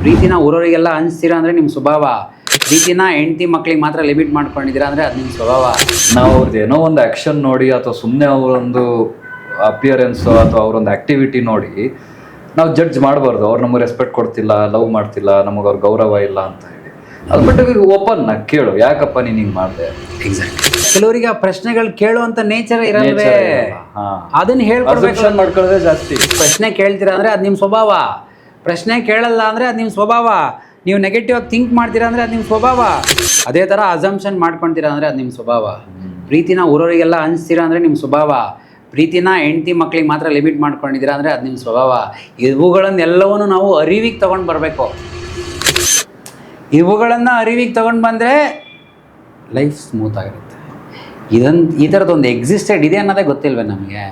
ಪ್ರೀತಿನ ಊರವರಿಗೆಲ್ಲ ಹಂಚ್ತೀರಾ ಅಂದರೆ ನಿಮ್ಮ ಸ್ವಭಾವ. ಪ್ರೀತಿನ ಹೆಂಡತಿ ಮಕ್ಳಿಗೆ ಮಾತ್ರ ಲಿಮಿಟ್ ಮಾಡ್ಕೊಂಡಿದ್ದೀರಾ ಅಂದರೆ ಅದು ನಿಮ್ಮ ಸ್ವಭಾವ. ನಾವು ಅವ್ರದ್ದು ಏನೋ ಒಂದು ಆ್ಯಕ್ಷನ್ ನೋಡಿ ಅಥವಾ ಸುಮ್ಮನೆ ಅವರೊಂದು ಅಪಿಯರೆನ್ಸು ಅಥವಾ ಅವರೊಂದು ಆ್ಯಕ್ಟಿವಿಟಿ ನೋಡಿ ನಾವು ಜಡ್ಜ್ ಮಾಡಬಾರ್ದು. ಅವ್ರು ನಮಗೆ ರೆಸ್ಪೆಕ್ಟ್ ಕೊಡ್ತಿಲ್ಲ, ಲವ್ ಮಾಡ್ತಿಲ್ಲ, ನಮಗೆ ಅವ್ರ ಗೌರವ ಇಲ್ಲ ಅಂತ ಹೇಳಿ. ಅದು ಬಟ್ ಓಪನ್ ಕೇಳು, ಯಾಕಪ್ಪ ನೀನು ಹಿಂಗೆ ಮಾಡಿದೆ. ಎಕ್ಸಾಕ್ಟ್ಲಿ. ಕೆಲವರಿಗೆ ಆ ಪ್ರಶ್ನೆಗಳು ಕೇಳುವಂಥ ನೇಚರ್ ಇರಲ್ವೇ, ಅದನ್ನ ಹೇಳ್ಕೊಡ್ಬೇಕು. ಮಾಡ್ಕೊಳ್ಳೋದೇ ಜಾಸ್ತಿ. ಪ್ರಶ್ನೆ ಕೇಳ್ತೀರಾ ಅಂದರೆ ಅದು ನಿಮ್ಮ ಸ್ವಭಾವ. ಪ್ರಶ್ನೆ ಕೇಳಲ್ಲ ಅಂದರೆ ಅದು ನಿಮ್ಮ ಸ್ವಭಾವ. ನೀವು ನೆಗೆಟಿವ್ ಆಗಿ ಥಿಂಕ್ ಮಾಡ್ತೀರಾ ಅಂದರೆ ಅದು ನಿಮ್ಮ ಸ್ವಭಾವ. ಅದೇ ಥರ ಅಸಂಪ್ಷನ್ ಮಾಡ್ಕೊಳ್ತೀರಾ ಅಂದರೆ ಅದು ನಿಮ್ಮ ಸ್ವಭಾವ. ಪ್ರೀತಿನ ಊರವರಿಗೆಲ್ಲ ಹಂಚ್ತೀರಾ ಅಂದರೆ ನಿಮ್ಮ ಸ್ವಭಾವ. ಪ್ರೀತಿನ ಹೆಂಡತಿ ಮಕ್ಳಿಗೆ ಮಾತ್ರ ಲಿಮಿಟ್ ಮಾಡ್ಕೊಂಡಿದ್ದೀರಾ ಅಂದರೆ ಅದು ನಿಮ್ಮ ಸ್ವಭಾವ. ಇವುಗಳನ್ನೆಲ್ಲವನ್ನೂ ನಾವು ಅರಿವಿಗೆ ತೊಗೊಂಡು ಬರಬೇಕು. ಇವುಗಳನ್ನು ಅರಿವಿಗೆ ತೊಗೊಂಡು ಬಂದರೆ ಲೈಫ್ ಸ್ಮೂತ್ ಆಗಿರುತ್ತೆ. ಈ ಥರದ್ದೊಂದು ಎಕ್ಸಿಸ್ಟೆಡ್ ಇದೆ ಅನ್ನೋದೇ ಗೊತ್ತಿಲ್ವೇ ನಮಗೆ.